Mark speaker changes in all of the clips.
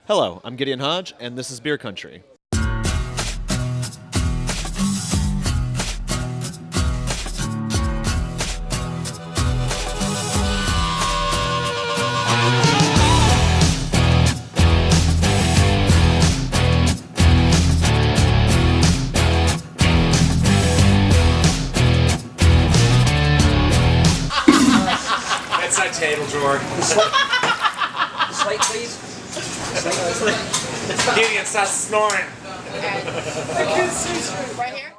Speaker 1: Hello, I'm Gideon Hodge, and this is Beer Country.
Speaker 2: That's that table drawer.
Speaker 3: Slate, please.
Speaker 2: Gideon, stop snoring.
Speaker 3: Right here.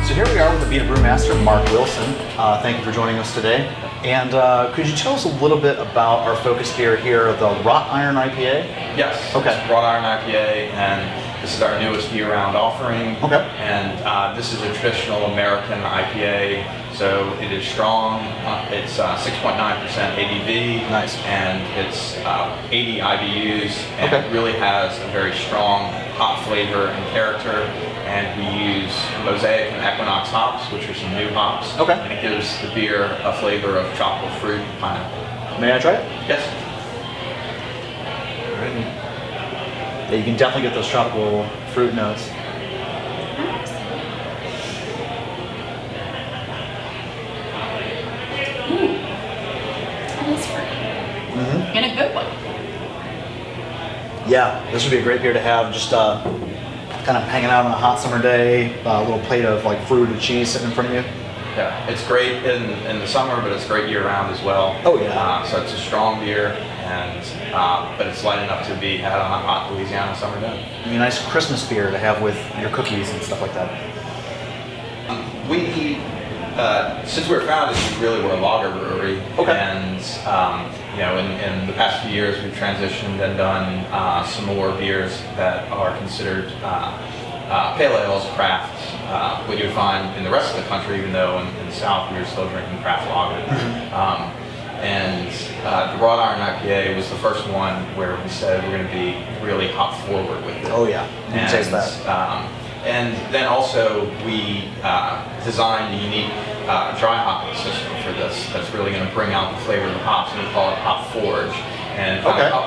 Speaker 4: So here we are with the Abita Brewmaster, Mark Wilson. Thank you for joining us today. And could you tell us a little bit about our focus beer here, the Wrought Iron IPA?
Speaker 5: Yes.
Speaker 4: Okay.
Speaker 5: It's Wrought Iron IPA, and this is our newest year-round offering.
Speaker 4: Okay.
Speaker 5: And this is a traditional American IPA, so it is strong. It's 6.9% ABV.
Speaker 4: Nice.
Speaker 5: And it's 80 IBUs, and
Speaker 4: Okay.
Speaker 5: it really has a very strong hop flavor and character. And we use Mosaic and Equinox hops, which are some new hops.
Speaker 4: Okay.
Speaker 5: And it gives the beer a flavor of tropical fruit and pineapple.
Speaker 4: May I try it?
Speaker 5: Yes.
Speaker 4: Yeah, you can definitely get those tropical fruit notes.
Speaker 6: That is fruit. And a good one.
Speaker 4: Yeah, this would be a great beer to have just kind of hanging out on a hot summer day, a little plate of like fruit and cheese sitting in front of you.
Speaker 5: Yeah, it's great in the summer, but it's great year round as well.
Speaker 4: Oh, yeah.
Speaker 5: So it's a strong beer, and but it's light enough to be had on a hot Louisiana summer day.
Speaker 4: I mean, a nice Christmas beer to have with your cookies and stuff like that.
Speaker 5: We since we were founded, we really were a lager brewery.
Speaker 4: Okay.
Speaker 5: And in the past few years, we've transitioned and done some more beers that are considered pale ales, craft. What you would find in the rest of the country, even though in the South we were still drinking craft lager. The Wrought Iron IPA was the first one where we said we're going to be really hop forward with it.
Speaker 4: Oh yeah, you can taste that.
Speaker 5: And then also we designed a unique dry hopping system for this that's really going to bring out the flavor of the hops, and we call it Hop Forge. And it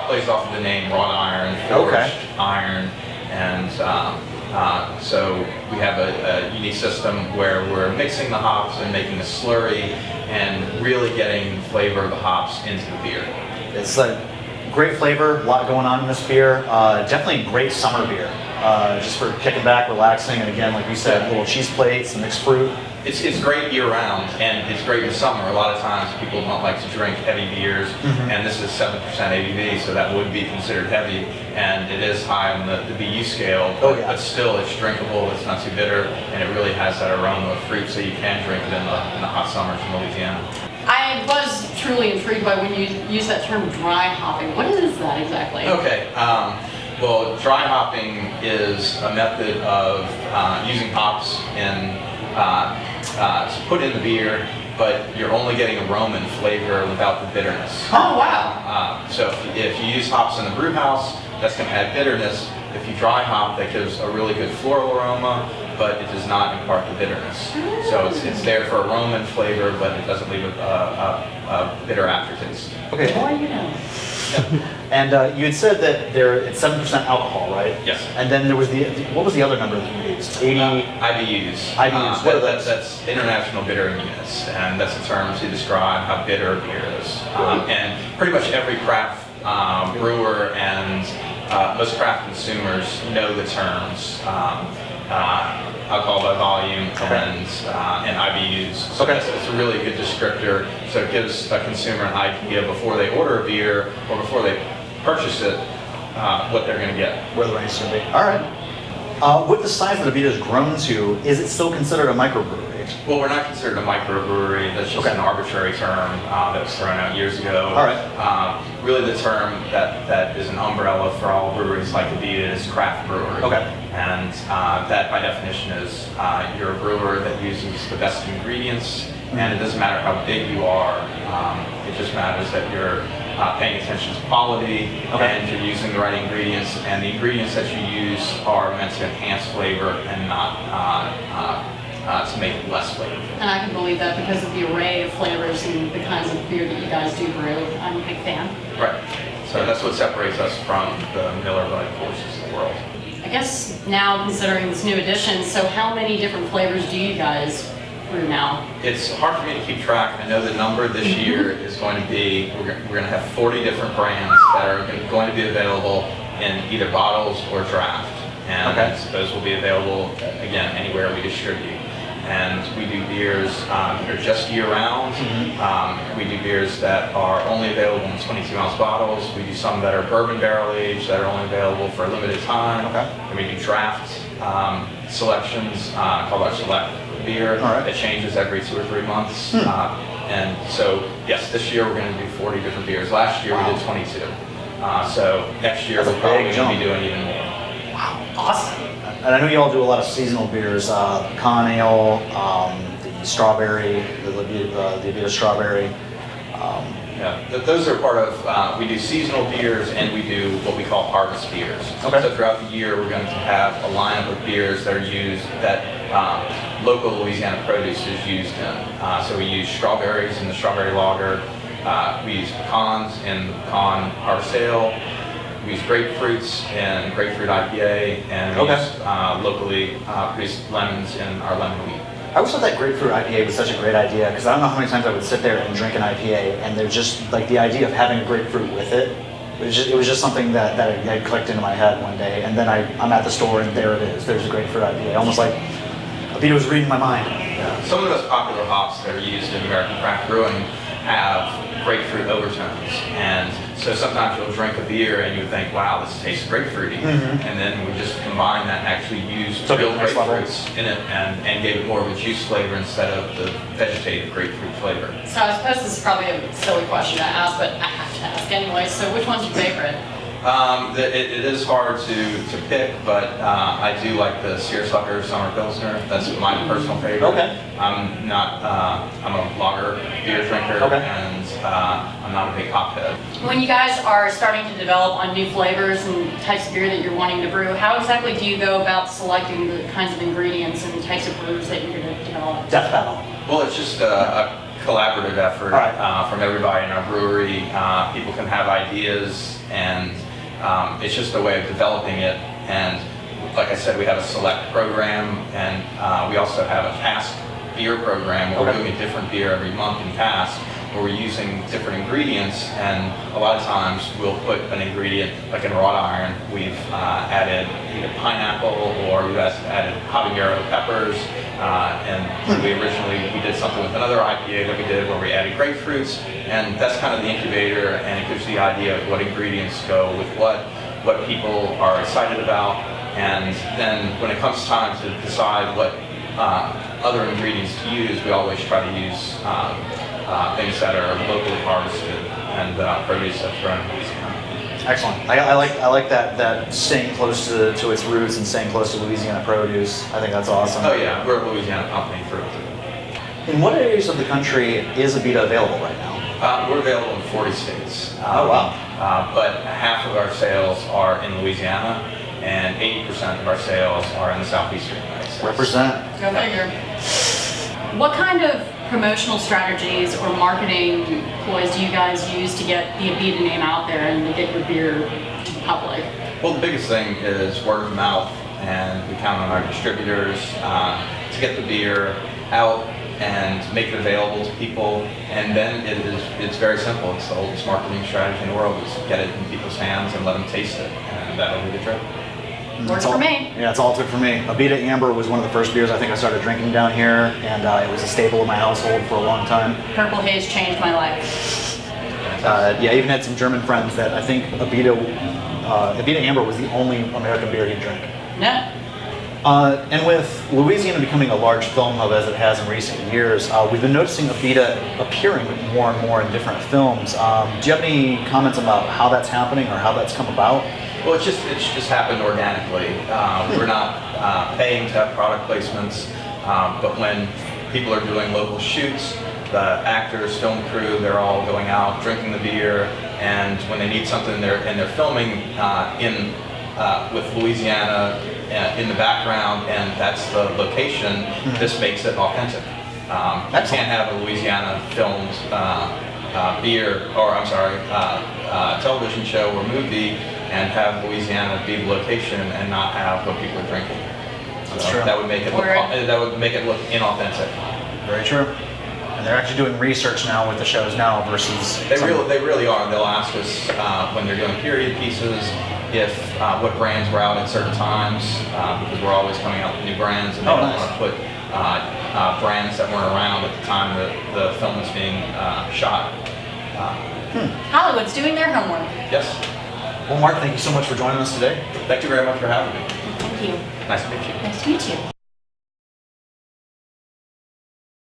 Speaker 5: plays off of the name Wrought Iron, Forged Iron, and so we have a unique system where we're mixing the hops and making a slurry and really getting the flavor of the hops into the beer.
Speaker 4: It's a great flavor, a lot going on in this beer. Definitely a great summer beer. Just for kicking back, relaxing, and again, like you said, little cheese plates, some mixed fruit.
Speaker 5: It's great year round, and it's great in summer. A lot of times people don't like to drink heavy beers, and this is 7% ABV, so that would be considered heavy, and it is high on the BU scale, but still it's drinkable, it's not too bitter, and it really has that aroma of fruit, so you can drink it in the hot summers in Louisiana.
Speaker 6: I was truly intrigued by when you use that term dry hopping. What is that exactly?
Speaker 5: Okay. Well, dry hopping is a method of using hops to put in the beer, but you're only getting aroma and flavor without the bitterness.
Speaker 6: Oh, wow.
Speaker 5: So if you use hops in the brew house, that's going to add bitterness. If you dry hop, that gives a really good floral aroma, but it does not impart the bitterness. So it's there for aroma and flavor, but it doesn't leave a bitter aftertaste.
Speaker 4: Okay.
Speaker 6: The more you know.
Speaker 4: And you had said that it's 7% alcohol, right?
Speaker 5: Yes.
Speaker 4: And then there was what was the other number that you used? 80
Speaker 5: IBUs.
Speaker 4: IBUs. What are those?
Speaker 5: That's International Bittering Units, and that's a term to describe how bitter a beer is. And pretty much every craft brewer and most craft consumers know the terms alcohol by volume and IBUs. So it's a really good descriptor. So it gives a consumer an idea before they order a beer or before they purchase it what they're going to get.
Speaker 4: Where the range should be. All right. With the size that Abita has grown to, is it still considered a microbrewery?
Speaker 5: Well, we're not considered a microbrewery. That's just an arbitrary term that was thrown out years ago.
Speaker 4: All right.
Speaker 5: Really, the term that is an umbrella for all breweries like Abita is craft brewery.
Speaker 4: Okay.
Speaker 5: And that, by definition, is you're a brewer that uses the best ingredients, and it doesn't matter how big you are. It just matters that you're paying attention to quality, and you're using the right ingredients, and the ingredients that you use are meant to enhance flavor and not to make it less flavorful.
Speaker 6: And I can believe that because of the array of flavors and the kinds of beer that you guys do brew. I'm a big fan.
Speaker 5: Right. So that's what separates us from the Miller Lite Coors of the world.
Speaker 6: I guess now, considering this new addition, so how many different flavors do you guys brew now?
Speaker 5: It's hard for me to keep track. I know the number this year is going to be, we're going to have 40 different brands that are going to be available in either bottles or draft. And those will be available, again, anywhere we distribute. And we do beers that are just year-round. We do beers that are only available in 22-ounce bottles. We do some that are bourbon barrel-aged that are only available for a limited time. And we do draft selections called our Select beer that changes every 2 or 3 months. And so, yes, this year we're going to do 40 different beers. Last year we did 22. So next year we're probably going to be doing even more.
Speaker 6: Wow, awesome.
Speaker 4: And I know you all do a lot of seasonal beers, pecan ale, the strawberry, the Abita strawberry.
Speaker 5: Those are part of, we do seasonal beers and we do what we call harvest beers. So throughout the year we're going to have a lineup of beers that are used, that local Louisiana produce is used in. So we use strawberries in the strawberry lager, we use pecans in the pecan harvest ale, we use grapefruits in grapefruit IPA, and we use locally produced lemons in our lemon wheat.
Speaker 4: I always thought that grapefruit IPA was such a great idea because I don't know how many times I would sit there and drink an IPA, and there's just like the idea of having a grapefruit with it. It was just something that had clicked into my head one day, and then I'm at the store and there it is. There's a grapefruit IPA, almost like Abita was reading my mind.
Speaker 5: Some of the most popular hops that are used in American craft brewing have grapefruit overtones, and so sometimes you'll drink a beer and you think, wow, this tastes grapefruity, and then we just combine that and actually use real grapefruits in it and gave it more of a juice flavor instead of the vegetative grapefruit flavor.
Speaker 6: So I suppose this is probably a silly question to ask, but I have to ask anyway. So which one's your favorite?
Speaker 5: It is hard to pick, but I do like the Searsucker Summer Pilsner. That's my personal favorite. I'm a lager beer drinker, and I'm not a big hop head.
Speaker 6: When you guys are starting to develop on new flavors and types of beer that you're wanting to brew, how exactly do you go about selecting the kinds of ingredients and types of brews that you're going to develop?
Speaker 4: Death battle.
Speaker 5: Well, it's just a collaborative effort from everybody in our brewery. People can have ideas, and it's just a way of developing it. And like I said, we have a select program, and we also have a cask beer program where we're doing a different beer every month in cask, where we're using different ingredients. And a lot of times we'll put an ingredient, like in wrought iron, we've added either pineapple or we've added habanero peppers. And we did something with another IPA that we did where we added grapefruits, and that's kind of the incubator, and it gives the idea of what ingredients go with what people are excited about. And then when it comes time to decide what other ingredients to use, we always try to use things that are locally harvested and produce that's grown in Louisiana.
Speaker 4: Excellent. I like that staying close to its roots and staying close to Louisiana produce. I think that's awesome.
Speaker 5: Oh yeah, we're a Louisiana company through.
Speaker 4: In what areas of the country is Abita available right now?
Speaker 5: We're available in 40 states.
Speaker 4: Oh wow.
Speaker 5: But half of our sales are in Louisiana, and 80% of our sales are in the southeastern United States.
Speaker 4: Represent.
Speaker 6: Go figure. What kind of promotional strategies or marketing ploys do you guys use to get the Abita name out there and to get your beer to the public?
Speaker 5: Well, the biggest thing is word of mouth, and we count on our distributors to get the beer out and make it available to people. And then it's very simple. It's the oldest marketing strategy in the world, is get it in people's hands and let them taste it, and that'll be the trick.
Speaker 6: Works for me.
Speaker 4: Yeah, it's all it took for me. Abita Amber was one of the first beers I think I started drinking down here, and it was a staple in my household for a long time.
Speaker 6: Purple Haze changed my life.
Speaker 4: I even had some German friends that I think Abita Amber was the only American beer he'd drink.
Speaker 6: No.
Speaker 4: And with Louisiana becoming a large film hub as it has in recent years, we've been noticing Abita appearing more and more in different films. Do you have any comments about how that's happening or how that's come about?
Speaker 5: Well, it's just happened organically. We're not paying to have product placements, but when people are doing local shoots, the actors, film crew, they're all going out, drinking the beer, and when they need something, they're filming with Louisiana in the background, and that's the location. This makes it authentic. You can't have a Louisiana filmed beer, or I'm sorry, television show or movie, and have Louisiana be the location and not have what people are drinking.
Speaker 4: That's
Speaker 5: So
Speaker 4: true.
Speaker 5: that would make it look inauthentic.
Speaker 4: Very true. And they're actually doing research now with the shows now versus.
Speaker 5: They really are. They'll ask us when they're doing period pieces if what brands were out at certain times, because we're always coming out with new brands, and they don't want to put brands that weren't around at the time that the film was being shot.
Speaker 6: Hollywood's doing their homework.
Speaker 5: Yes.
Speaker 4: Well, Mark, thank you so much for joining us today.
Speaker 5: Thank you very much for having me.
Speaker 6: Thank you.
Speaker 5: Nice to meet you.
Speaker 6: Nice to meet you.